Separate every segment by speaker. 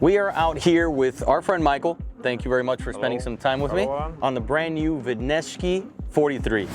Speaker 1: We are out here with our friend Michael. Thank you very much for spending some time with me on the brand new Wiszniewski 43.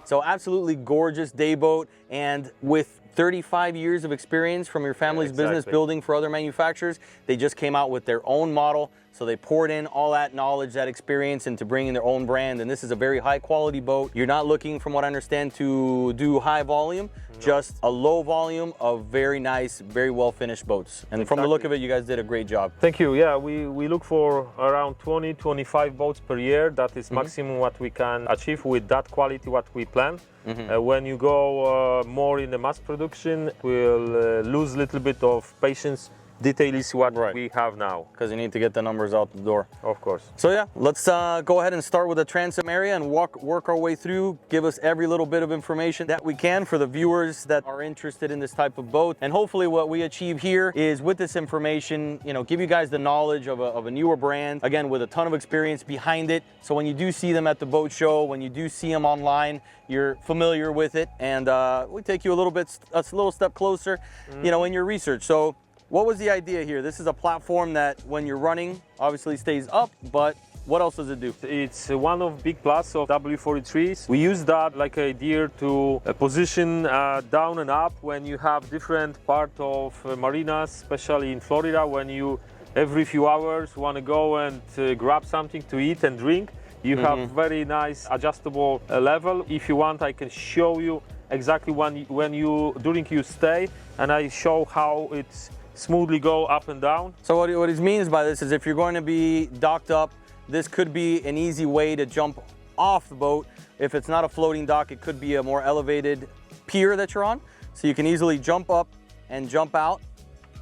Speaker 1: So absolutely gorgeous day boat, and with 35 years of experience from your family's business building for other manufacturers, they just came out with their own model. So they poured in all that knowledge, that experience into bringing their own brand. And this is a very high quality boat. You're not looking, from what I understand, to do high volume, just a low volume of very nice, very well finished boats. And from the look of it, you guys did a great job.
Speaker 2: Thank you. Yeah, we look for around 20-25 boats per year. That is maximum what we can achieve with that quality what we plan. When you go more in the mass production, we'll lose a little bit of patience. Detail is what we have now.
Speaker 1: Because you need to get the numbers out the door.
Speaker 2: Of course.
Speaker 1: So yeah, let's go ahead and start with the transom area and work our way through, give us every little bit of information that we can for the viewers that are interested in this type of boat. And hopefully what we achieve here is, with this information, you know, give you guys the knowledge of a newer brand, again, with a ton of experience behind it. So when you do see them at the boat show, when you do see them online, you're familiar with it. And we take you a little step closer, you know, in your research. So what was the idea here? This is a platform that when you're running, obviously stays up, but what else does it do?
Speaker 2: It's one of big plus of W43s. We use that like idea to position down and up when you have different part of marinas, especially in Florida, when you every few hours want to go and grab something to eat and drink. You have very nice adjustable level. If you want, I can show you exactly when you during your stay, and I show how it's smoothly go up and down.
Speaker 1: So what he means by this is, if you're going to be docked up, this could be an easy way to jump off the boat. If it's not a floating dock, it could be a more elevated pier that you're on. So you can easily jump up and jump out.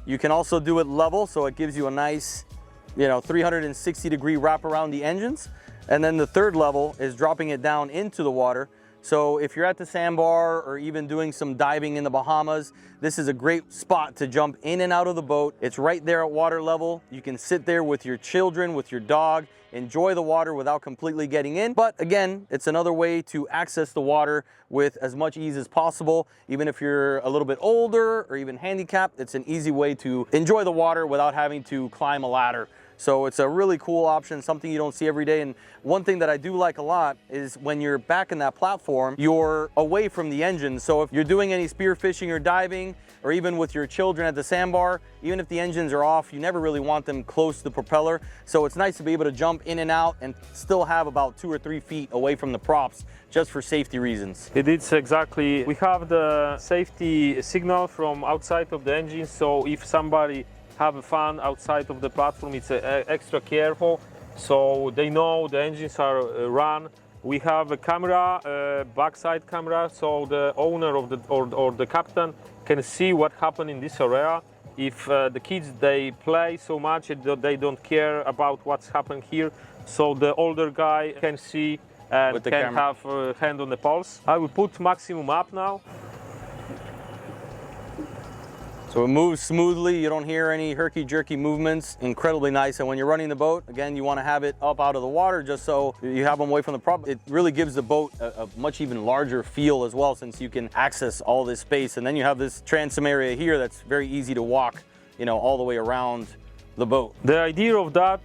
Speaker 1: You can also do it level, so it gives you a nice, you know, 360-degree wrap around the engines. And then the third level is dropping it down into the water. So if you're at the sandbar or even doing some diving in the Bahamas, this is a great spot to jump in and out of the boat. It's right there at water level. You can sit there with your children, with your dog, enjoy the water without completely getting in. But again, it's another way to access the water with as much ease as possible. Even if you're a little bit older or even handicapped, it's an easy way to enjoy the water without having to climb a ladder. So it's a really cool option, something you don't see every day. And one thing that I do like a lot is when you're back in that platform, you're away from the engine. So if you're doing any spear fishing or diving, or even with your children at the sandbar, even if the engines are off, you never really want them close to the propeller. So it's nice to be able to jump in and out and still have about 2 or 3 feet away from the props, just for safety reasons.
Speaker 2: It is exactly. We have the safety signal from outside of the engine, so if somebody have fun outside of the platform, it's extra careful, so they know the engines are run. We have a camera, backside camera, so the owner of the or the captain can see what happened in this area. If the kids, they play so much, they don't care about what's happened here, so the older guy can see and can have a hand on the pulse. I will put maximum up now.
Speaker 1: So it moves smoothly, you don't hear any herky-jerky movements, incredibly nice. And when you're running the boat, again, you want to have it up out of the water just so you have them away from the prop. It really gives the boat a much even larger feel as well, since you can access all this space. And then you have this transom area here that's very easy to walk, you know, all the way around the boat.
Speaker 2: The idea of that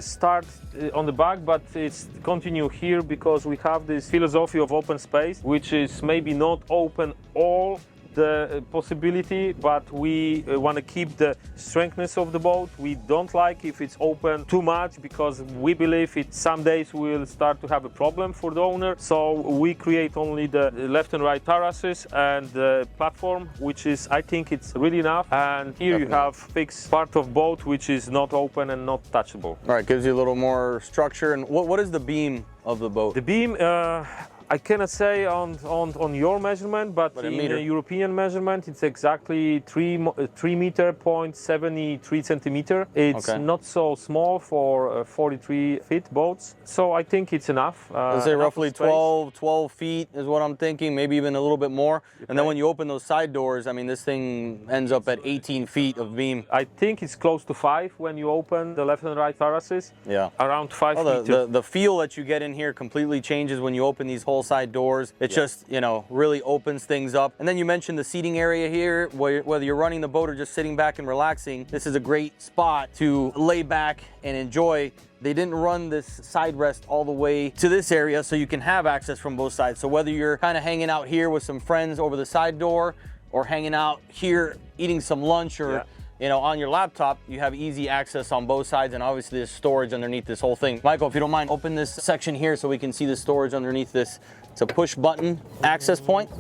Speaker 2: starts on the back, but it's continue here because we have this philosophy of open space, which is maybe not open all the possibility, but we want to keep the strengthness of the boat. We don't like if it's open too much, because we believe it some days will start to have a problem for the owner. So we create only the left and right terraces and the platform, which is, I think it's really enough. And here you have fixed part of boat which is not open and not touchable.
Speaker 1: All right, gives you a little more structure. And what is the beam of the boat?
Speaker 2: The beam, I cannot say on your measurement, but
Speaker 1: in
Speaker 2: in
Speaker 1: meter.
Speaker 2: a European measurement, it's exactly 3 meter point 73 centimeter. It's
Speaker 1: Okay.
Speaker 2: not so small for 43 feet boats, so I think it's enough.
Speaker 1: Let's say
Speaker 2: enough
Speaker 1: roughly
Speaker 2: of space.
Speaker 1: 12 feet is what I'm thinking, maybe even a little bit more. And then when you open those side doors, I mean, this thing ends up at 18 feet of beam.
Speaker 2: I think it's close to 5 when you open the left and right terraces.
Speaker 1: Yeah.
Speaker 2: Around 5
Speaker 1: Well,
Speaker 2: feet.
Speaker 1: the feel that you get in here completely changes when you open these whole side doors. It just, you know, really opens things up. And then you mentioned the seating area here, whether you're running the boat or just sitting back and relaxing, this is a great spot to lay back and enjoy. They didn't run this side rest all the way to this area, so you can have access from both sides. So whether you're kind of hanging out here with some friends over the side door or hanging out here eating some lunch or you know, on your laptop, you have easy access on both sides, and obviously there's storage underneath this whole thing. Michael, if you don't mind, open this section here so we can see the storage underneath this. It's a push button access point.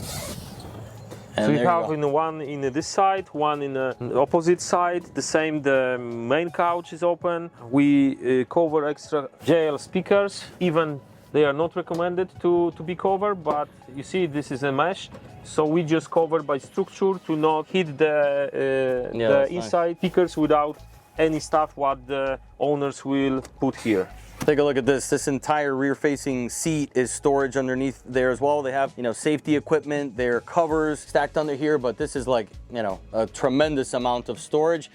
Speaker 1: And
Speaker 2: So we
Speaker 1: there you
Speaker 2: have
Speaker 1: go.
Speaker 2: one in this side, one in the opposite side. The same, the main couch is open. We cover extra JL speakers. Even they are not recommended to be covered, but you see this is a mesh. So we just cover by structure to not hit the inside speakers without any stuff what the owners will put here.
Speaker 1: Take a look at this. This entire rear-facing seat is storage underneath there as well. They have, you know, safety equipment, their covers stacked under here, but this is like, you know, a tremendous amount of storage.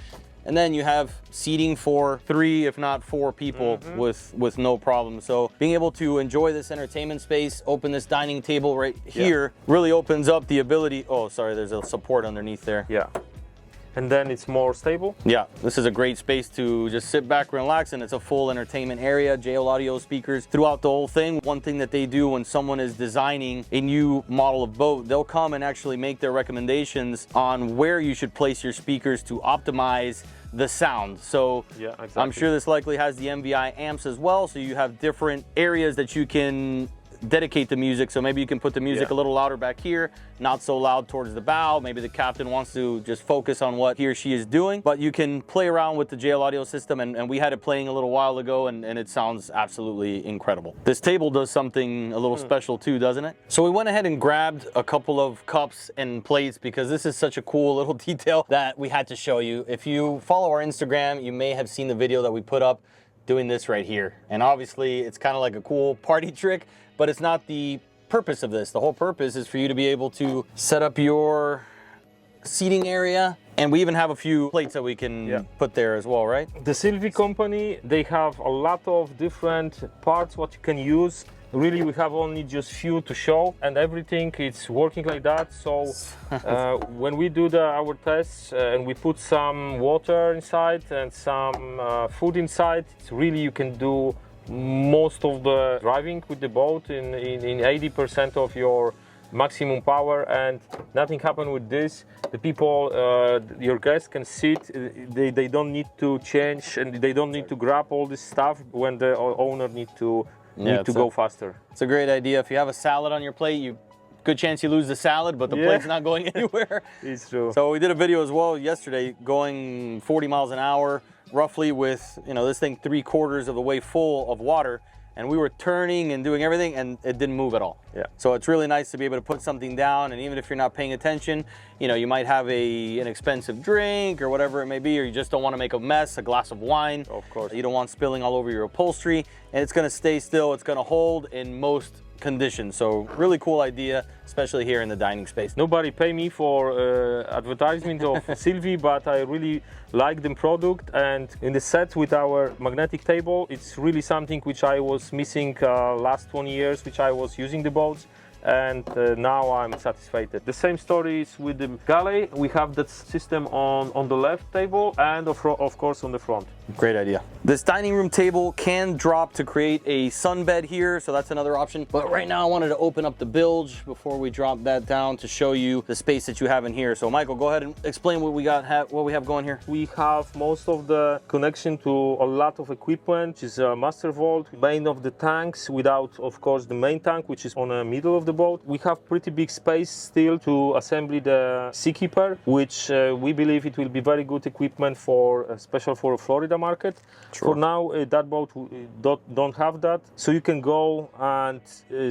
Speaker 1: And then you have seating for 3, if not 4 people with no problem. So being able to enjoy this entertainment space, open this dining table right here, really opens up the ability. Oh, sorry, there's a support underneath there.
Speaker 2: Yeah. And then it's more stable.
Speaker 1: Yeah, this is a great space to just sit back, relax, and it's a full entertainment area. JL audio speakers throughout the whole thing. One thing that they do when someone is designing a new model of boat, they'll come and actually make their recommendations on where you should place your speakers to optimize the sound. So
Speaker 2: yeah, exactly.
Speaker 1: I'm sure this likely has the MVI amps as well, so you have different areas that you can dedicate the music. So maybe you can put the music a little louder back here, not so loud towards the bow. Maybe the captain wants to just focus on what he or she is doing, but you can play around with the JL audio system, and we had it playing a little while ago, and it sounds absolutely incredible. This table does something a little special too, doesn't it? So we went ahead and grabbed a couple of cups and plates because this is such a cool little detail that we had to show you. If you follow our Instagram, you may have seen the video that we put up doing this right here. And obviously it's kind of like a cool party trick, but it's not the purpose of this. The whole purpose is for you to be able to set up your seating area, and we even have a few plates that we can put there as well, right?
Speaker 2: The Sylvie company, they have a lot of different parts what you can use. Really, we have only just few to show, and everything it's working like that. So when we do our tests and we put some water inside and some food inside, it's really you can do most of the driving with the boat in 80% of your maximum power, and nothing happened with this. The people, your guests can sit, they don't need to change, and they don't need to grab all this stuff when the owner need to go faster.
Speaker 1: It's a great idea. If you have a salad on your plate, good chance you lose the salad, but the plate's not going anywhere.
Speaker 2: It's true.
Speaker 1: So we did a video as well yesterday going 40 miles an hour roughly with, you know, this thing 3/4 of the way full of water, and we were turning and doing everything and it didn't move at all.
Speaker 2: Yeah.
Speaker 1: So it's really nice to be able to put something down, and even if you're not paying attention, you know, you might have an expensive drink or whatever it may be, or you just don't want to make a mess, a glass of wine.
Speaker 2: Of course.
Speaker 1: You don't want spilling all over your upholstery, and it's going to stay still. It's going to hold in most conditions. So really cool idea, especially here in the dining space.
Speaker 2: Nobody pay me for advertisement of Sylvie, but I really like the product, and in the set with our magnetic table, it's really something which I was missing last 20 years, which I was using the boats, and now I'm satisfied. The same story is with the galley. We have that system on the left table and of course on the front.
Speaker 1: Great idea. This dining room table can drop to create a sunbed here, so that's another option. But right now I wanted to open up the bilge before we drop that down to show you the space that you have in here. So Michael, go ahead and explain what we have going here.
Speaker 2: We have most of the connection to a lot of equipment, which is a master vault, main of the tanks, without of course the main tank, which is on the middle of the boat. We have pretty big space still to assemble the Seakeeper, which we believe it will be very good equipment for special for a Florida Florida market.
Speaker 1: Sure.
Speaker 2: For now, that boat don't have that. So you can go and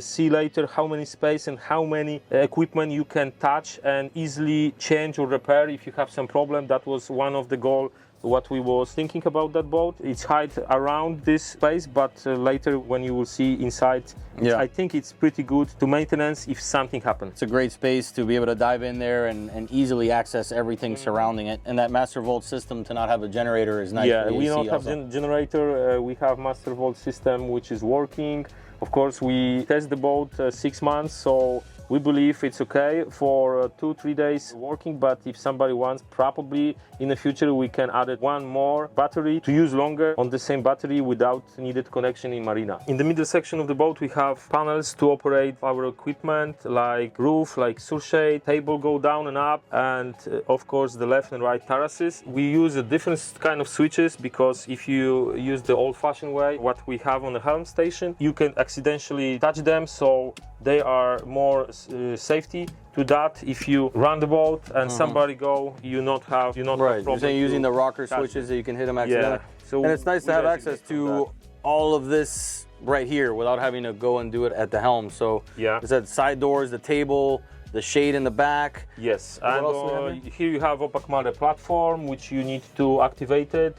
Speaker 2: see later how many space and how many equipment you can touch and easily change or repair if you have some problem. That was one of the goals what we was thinking about that boat. It's hide around this space, but later when you will see inside, I think it's pretty good to maintenance if something happens.
Speaker 1: It's a great space to be able to dive in there and easily access everything surrounding it. And that master vault system to not have a generator is nice.
Speaker 2: Yeah, we don't have generator. We have master vault system which is working. Of course, we test the boat 6 months, so we believe it's okay for 2-3 days working, but if somebody wants, probably in the future we can add one more battery to use longer on the same battery without needed connection in marina. In the middle section of the boat we have panels to operate our equipment like roof, like surshade, table go down and up, and of course the left and right terraces. We use a different kind of switches because if you use the old-fashioned way, what we have on the Helm station, you can accidentally touch them, so they are more safety to that. If you run the boat and somebody go, you not have
Speaker 1: right. You're saying using the rocker switches that you can hit them accidentally.
Speaker 2: Yeah. So
Speaker 1: and it's nice to have access to all of this right here without having to go and do it at the helm. So it's at side doors, the table, the shade in the back.
Speaker 2: Yes, and here you have opaque mother platform which you need to activate it.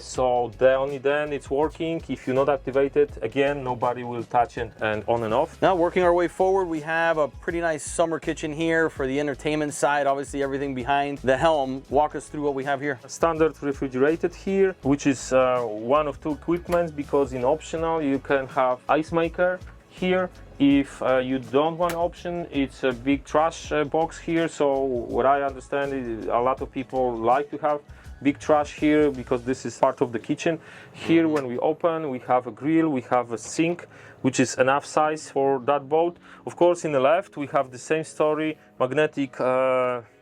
Speaker 2: So only then it's working. If you not activate it, again, nobody will touch it and on and off.
Speaker 1: Now working our way forward, we have a pretty nice summer kitchen here for the entertainment side. Obviously everything behind the helm. Walk us through what we have here.
Speaker 2: Standard refrigerated here, which is one of two equipments, because in optional you can have ice maker here. If you don't want option, it's a big trash box here. So what I understand is a lot of people like to have big trash here because this is part of the kitchen. Here when we open, we have a grill, we have a sink, which is enough size for that boat. Of course, in the left, we have the same story, magnetic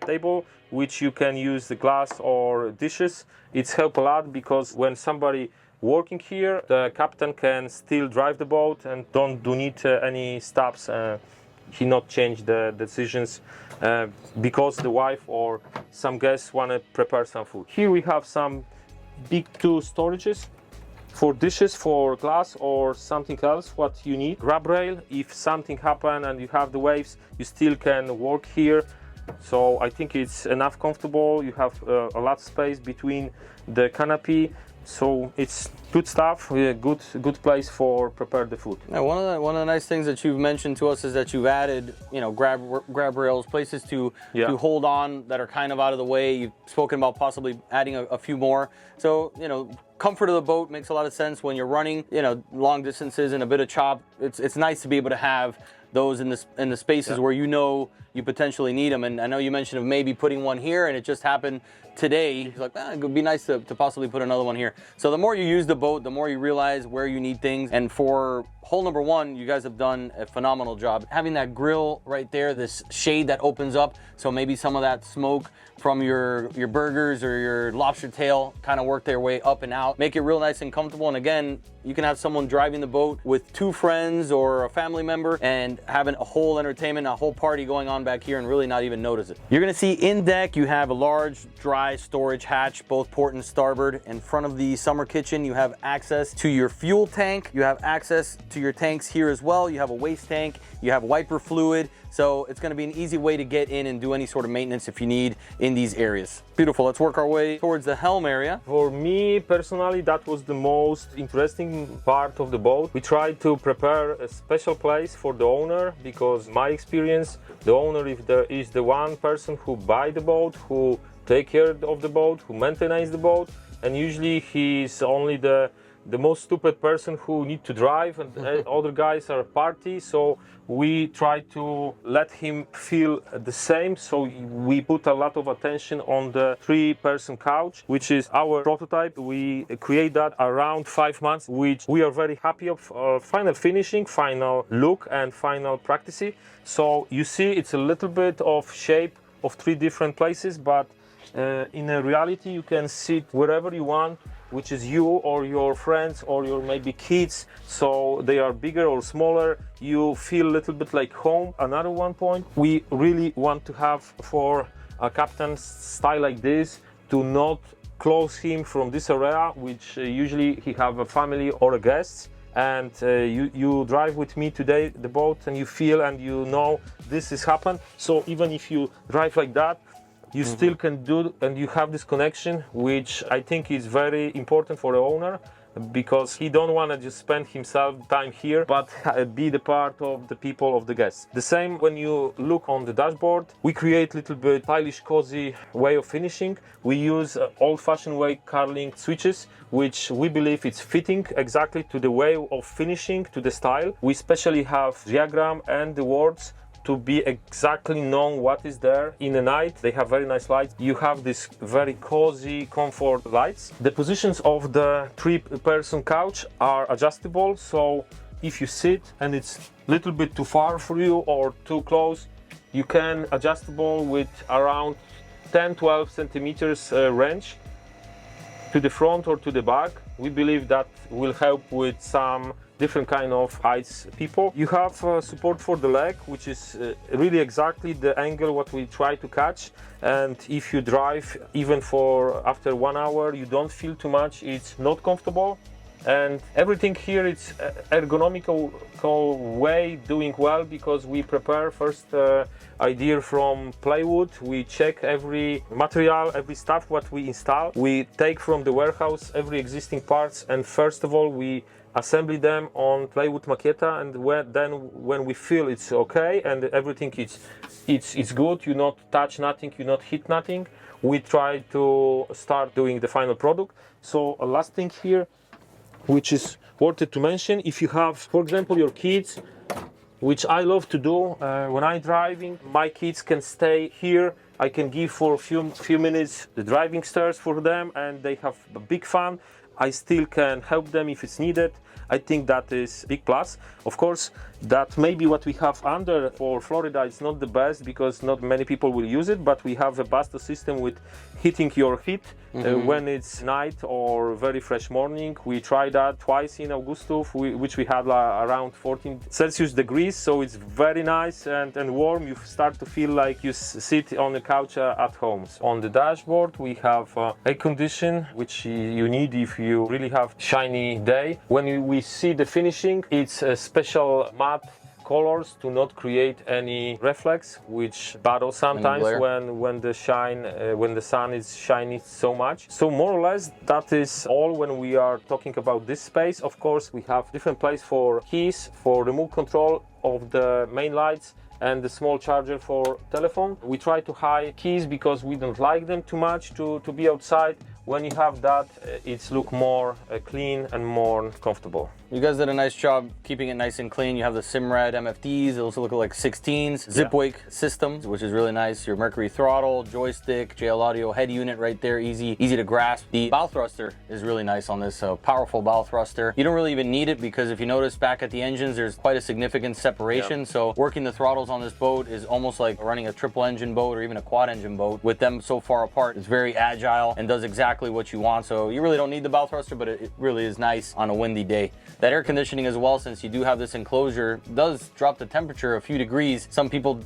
Speaker 2: table, which you can use the glass or dishes. It's helped a lot because when somebody working here, the captain can still drive the boat and don't need any stops. He not change the decisions because the wife or some guests want to prepare some food. Here we have some big two storages for dishes, for glass or something else what you need. Grab rail, if something happen and you have the waves, you still can work here. So I think it's enough comfortable. You have a lot of space between the canopy. So it's good stuff, good place for prepare the food.
Speaker 1: Now, one of the nice things that you've mentioned to us is that you've added, grab rails, places to hold on that are kind of out of the way. You've spoken about possibly adding a few more. So, comfort of the boat makes a lot of sense when you're running, long distances and a bit of chop. It's nice to be able to have those in the spaces where you potentially need them. And I know you mentioned of maybe putting one here, and it just happened today. He's like, it would be nice to possibly put another one here. So the more you use the boat, the more you realize where you need things. And for hole number one, you guys have done a phenomenal job. Having that grill right there, this shade that opens up, so maybe some of that smoke from your burgers or your lobster tail kind of work their way up and out. Make it real nice and comfortable. And again, you can have someone driving the boat with 2 friends or a family member and having a whole entertainment, a whole party going on back here and really not even notice it. You're gonna see in deck, you have a large dry storage hatch, both port and starboard. In front of the summer kitchen, you have access to your fuel tank. You have access to your tanks here as well. You have a waste tank, you have wiper fluid. So it's gonna be an easy way to get in and do any sort of maintenance if you need in these areas. Beautiful, let's work our way towards the helm area.
Speaker 2: For me personally, that was the most interesting part of the boat. We tried to prepare a special place for the owner because my experience, the owner is the one person who buy the boat, who take care of the boat, who maintains the boat, and usually he's only the most stupid person who need to drive, and other guys are party. So we try to let him feel the same. So we put a lot of attention on the 3-person couch, which is our prototype. We create that around 5 months, which we are very happy of. Final finishing, final look, and final practice. So you see, it's a little bit of shape of 3 different places, but in a reality, you can sit wherever you want, which is you or your friends or your maybe kids. So they are bigger or smaller. You feel a little bit like home. Another one point we really want to have for a captain's style like this, to not close him from this area, which usually he have a family or a guest. And you drive with me today the boat, and you feel and you know this has happened. So even if you drive like that, you still can do, and you have this connection, which I think is very important for the owner, because he don't want to just spend himself time here, but be the part of the people, of the guests. The same when you look on the dashboard, we create a little bit stylish, cozy way of finishing. We use old-fashioned way car-linked switches, which we believe it's fitting exactly to the way of finishing, to the style. We especially have diagram and the words to be exactly known what is there in the night. They have very nice lights. You have this very cozy comfort lights. The positions of the three-person couch are adjustable, so if you sit and it's a little bit too far for you or too close, you can adjustable with around 10-12 centimeters range to the front or to the back. We believe that will help with some different kind of heights people. You have support for the leg, which is really exactly the angle what we try to catch. And if you drive even for after 1 hour, you don't feel too much, it's not comfortable. And everything here is ergonomical way doing well, because we prepare first idea from plywood. We check every material, every stuff what we install. We take from the warehouse every existing parts, and first of all we assemble them on plywood maqueta, and when we feel it's okay and everything it's good, you not touch nothing, you not hit nothing, we try to start doing the final product. So a last thing here, which is worth it to mention, if you have, for example, your kids, which I love to do when I'm driving, my kids can stay here. I can give for a few minutes the driving stairs for them, and they have a big fun. I still can help them if it's needed. I think that is a big plus. Of course, that maybe what we have under for Florida is not the best, because not many people will use it, but we have a Basto system with heating your heat when it's night or very fresh morning. We tried that twice in Augusto, which we had around 14 Celsius degrees, so it's very nice and warm. You start to feel like you sit on the couch at home. On the dashboard we have air condition, which you need if you really have shiny day. When we see the finishing, it's a special matte colors to not create any reflex, which battle sometimes when the sun is shining so much. So more or less that is all when we are talking about this space. Of course, we have different place for keys, for remote control of the main lights, and the small charger for telephone. We try to hide keys because we don't like them too much to be outside. When you have that, it's look more clean and more comfortable.
Speaker 1: You guys did a nice job keeping it nice and clean. You have the Simrad MFDs, they also look like 16s. Zip wake systems, which is really nice. Your Mercury throttle, joystick, JL Audio head unit right there, easy to grasp. The bow thruster is really nice on this, powerful bow thruster. You don't really even need it, because if you notice back at the engines, there's quite a significant separation. So working the throttles on this boat is almost like running a triple engine boat or even a quad engine boat with them so far apart. It's very agile and does exactly what you want. So you really don't need the bow thruster, but it really is nice on a windy day. That air conditioning as well, since you do have this enclosure, does drop the temperature a few degrees. Some people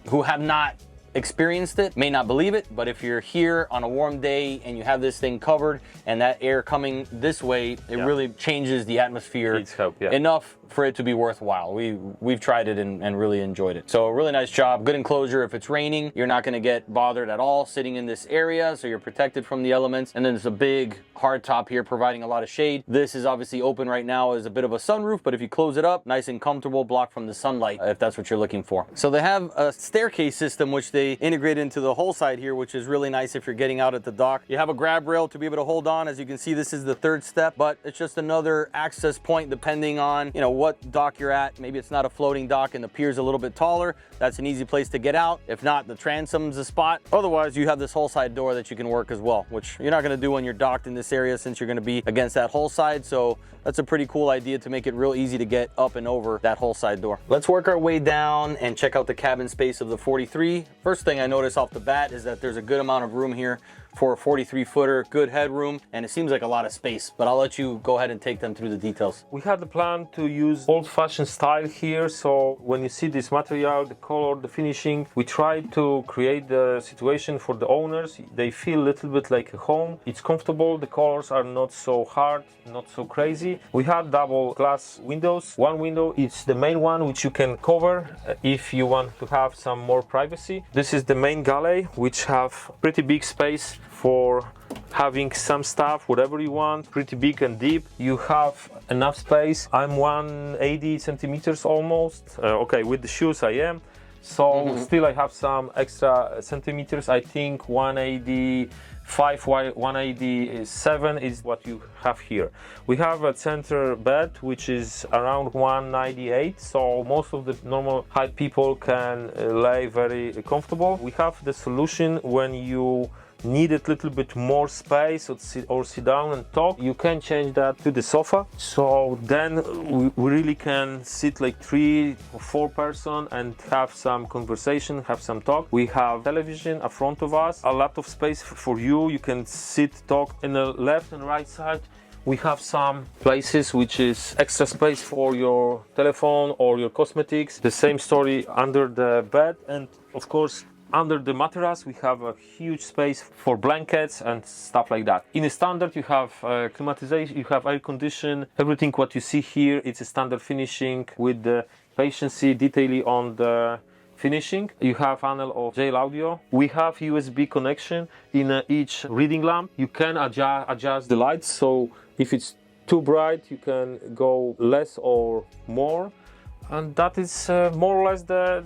Speaker 1: who have not experienced it may not believe it, but if you're here on a warm day and you have this thing covered and that air coming this way, it really changes the atmosphere enough for it to be worthwhile. We've tried it and really enjoyed it. So a really nice job, good enclosure. If it's raining, you're not going to get bothered at all sitting in this area, so you're protected from the elements. And then there's a big hard top here providing a lot of shade. This is obviously open right now as a bit of a sunroof, but if you close it up, nice and comfortable, block from the sunlight if that's what you're looking for. So they have a staircase system which they integrate into the whole side here, which is really nice if you're getting out at the dock. You have a grab rail to be able to hold on. As you can see, this is the third step, but it's just another access point depending on, you know, what dock you're at. Maybe it's not a floating dock and the pier's a little bit taller. That's an easy place to get out. If not, the transom's a spot. Otherwise, you have this hull side door that you can work as well, which you're not going to do when you're docked in this area since you're going to be against that hull side. So that's a pretty cool idea to make it real easy to get up and over that hull side door. Let's work our way down and check out the cabin space of the 43. First thing I notice off the bat is that there's a good amount of room here for a 43 footer, good headroom, and it seems like a lot of space, but I'll let you go ahead and take them through the details.
Speaker 2: We had the plan to use old-fashioned style here, so when you see this material, the color, the finishing, we tried to create the situation for the owners. They feel a little bit like a home. It's comfortable, the colors are not so hard, not so crazy. We had double glass windows. One window is the main one, which you can cover if you want to have some more privacy. This is the main galley, which have pretty big space for having some stuff, whatever you want, pretty big and deep. You have enough space. I'm 180 centimeters almost. Okay, with the shoes I am. So still I have some extra centimeters. I think 185, 187 is what you have here. We have a center bed, which is around 198. So most of the normal height people can lay very comfortable. We have the solution when you needed a little bit more space or sit down and talk, you can change that to the sofa. So then we really can sit like 3 or 4 person and have some conversation, have some talk. We have television in front of us, a lot of space for you. You can sit, talk. In the left and right side, we have some places which is extra space for your telephone or your cosmetics. The same story under the bed, and of course under the mattress we have a huge space for blankets and stuff like that. In a standard you have climatization, you have air condition, everything what you see here, it's a standard finishing with the patience detailing on the finishing. You have panel of JL audio. We have USB connection in each reading lamp. You can adjust the lights, so if it's too bright you can go less or more. And that is more or less the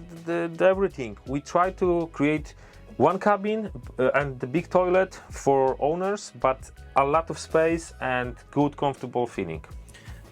Speaker 2: everything. We try to create one cabin and the big toilet for owners, but a lot of space and good comfortable feeling.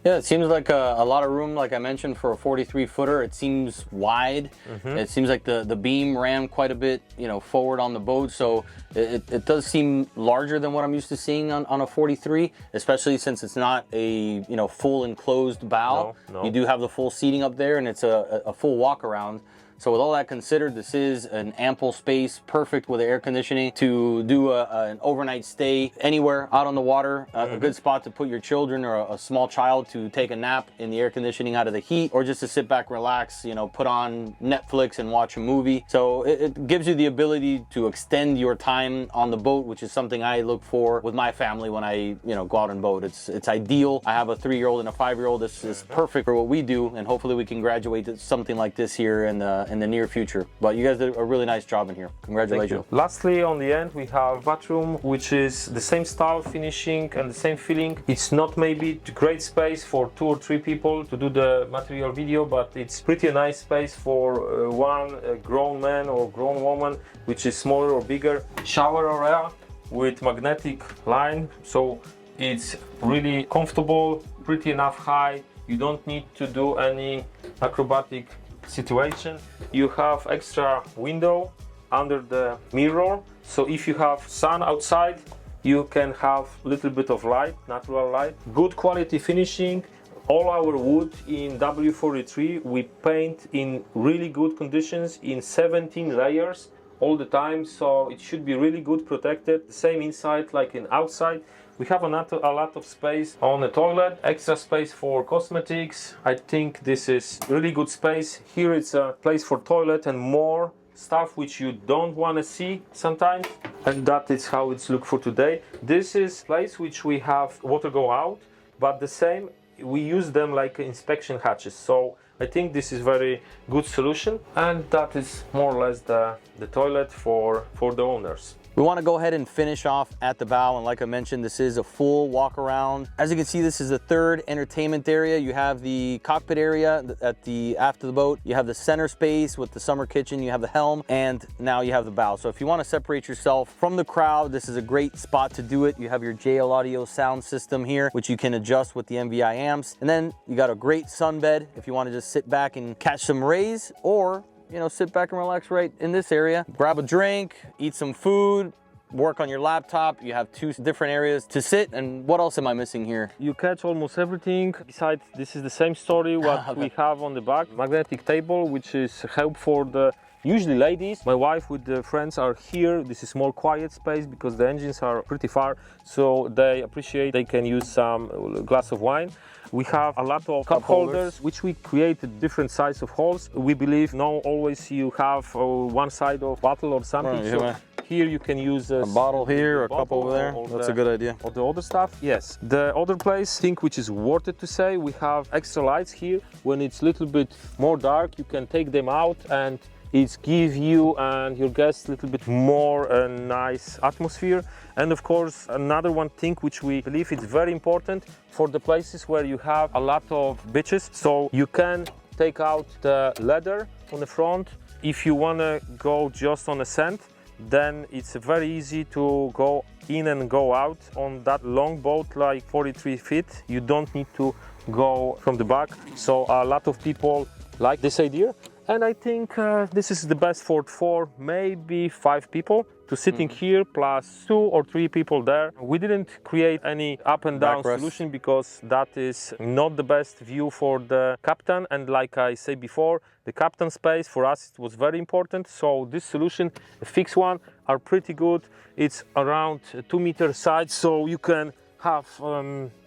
Speaker 1: Yeah, it seems like a lot of room, like I mentioned, for a 43 footer. It seems wide. It seems like the beam ran quite a bit, forward on the boat. So it does seem larger than what I'm used to seeing on a 43, especially since it's not a full enclosed bow.
Speaker 2: No.
Speaker 1: You do have the full seating up there, and it's a full walk around. So with all that considered, this is an ample space, perfect with air conditioning to do an overnight stay anywhere out on the water. A good spot to put your children or a small child to take a nap in the air conditioning out of the heat, or just to sit back, relax, put on Netflix and watch a movie. So it gives you the ability to extend your time on the boat, which is something I look for with my family when I go out on boat. It's ideal. I have a 3-year-old and a 5-year-old. This is perfect for what we do, and hopefully we can graduate to something like this here in the near future. But you guys did a really nice job in here. Congratulations.
Speaker 2: Lastly, on the end, we have bathroom, which is the same style finishing and the same feeling. It's not maybe a great space for 2 or 3 people to do the material video, but it's pretty a nice space for one grown man or grown woman, which is smaller or bigger. Shower area with magnetic line, so it's really comfortable, pretty enough high. You don't need to do any acrobatic situation. You have extra window under the mirror, so if you have sun outside you can have a little bit of light, natural light. Good quality finishing. All our wood in W43 we paint in really good conditions in 17 layers all the time, so it should be really good protected. The same inside like in outside. We have a lot of space on the toilet, extra space for cosmetics. I think this is really good space. Here it's a place for toilet and more stuff which you don't want to see sometimes. And that is how it's look for today. This is place which we have water go out, but the same, we use them like inspection hatches. So I think this is very good solution, and that is more or less the toilet for the owners.
Speaker 1: We want to go ahead and finish off at the bow, and like I mentioned, this is a full walk around. As you can see, this is the third entertainment area. You have the cockpit area at the aft of the boat. You have the center space with the summer kitchen. You have the helm, and now you have the bow. So if you want to separate yourself from the crowd, this is a great spot to do it. You have your JL audio sound system here, which you can adjust with the MVI amps. And then you got a great sunbed if you want to just sit back and catch some rays, or sit back and relax right in this area. Grab a drink, eat some food, work on your laptop. You have 2 different areas to sit. And what else am I missing here?
Speaker 2: You catch almost everything. Besides, this is the same story what
Speaker 1: Okay.
Speaker 2: we have on the back. Magnetic table, which is help for the usually ladies. My wife with the friends are here. This is more quiet space because the engines are pretty far, so they appreciate they can use some glass of wine. We have a lot of cup holders, which we created different size of holes. We believe now always you have one side of bottle or something.
Speaker 1: Right,
Speaker 2: so
Speaker 1: yeah.
Speaker 2: here you can use
Speaker 1: A bottle here, a cup over there. That's a good idea.
Speaker 2: Or the other stuff, yes. The other place, thing which is worth it to say, we have extra lights here. When it's a little bit more dark, you can take them out and it gives you and your guests a little bit more nice atmosphere. And of course, another one thing which we believe is very important for the places where you have a lot of beaches. So you can take out the leather on the front. If you want to go just on a sand, then it's very easy to go in and go out. On that long boat, like 43 feet, you don't need to go from the back. So a lot of people like this idea. And I think this is the best for 4, maybe 5 people to sitting here plus 2 or 3 people there. We didn't create any up and down solution because that is not the best view for the captain. And like I said before, the captain space for us was very important. So this solution, the fixed one, are pretty good. It's around 2 meter side, so you can have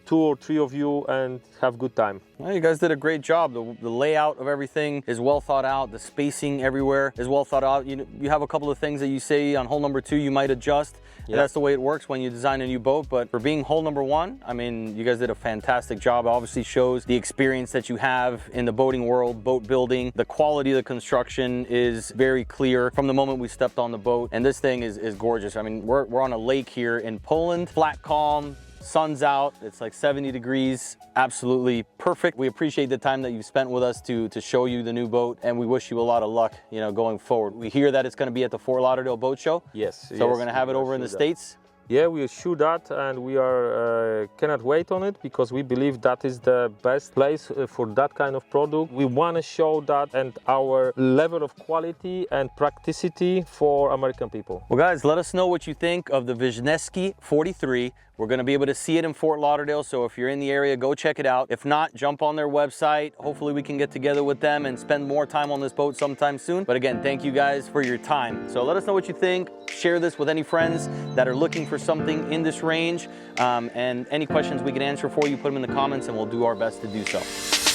Speaker 2: 2 or 3 of you and have good time.
Speaker 1: Well, you guys did a great job. The layout of everything is well thought out. The spacing everywhere is well thought out. You have a couple of things that you say on hole number 2 you might adjust. Yeah. That's the way it works when you design a new boat. But for being hole number 1, I mean, you guys did a fantastic job. It obviously shows the experience that you have in the boating world, boat building. The quality of the construction is very clear from the moment we stepped on the boat. And this thing is gorgeous. I mean, we're on a lake here in Poland, flat calm. Sun's out, it's like 70 degrees, absolutely perfect. We appreciate the time that you've spent with us to show you the new boat, and we wish you a lot of luck, going forward. We hear that it's going to be at the Fort Lauderdale Boat Show.
Speaker 2: Yes.
Speaker 1: So we're going to have it over in the States.
Speaker 2: Yeah, we assure that, and we are cannot wait on it because we believe that is the best place for that kind of product. We want to show that and our level of quality and practicity for American people.
Speaker 1: Well, guys, let us know what you think of the Wiszniewski 43. We're going to be able to see it in Fort Lauderdale, so if you're in the area, go check it out. If not, jump on their website. Hopefully we can get together with them and spend more time on this boat sometime soon. But again, thank you guys for your time. So let us know what you think. Share this with any friends that are looking for something in this range. And any questions we can answer for you, put them in the comments and we'll do our best to do so.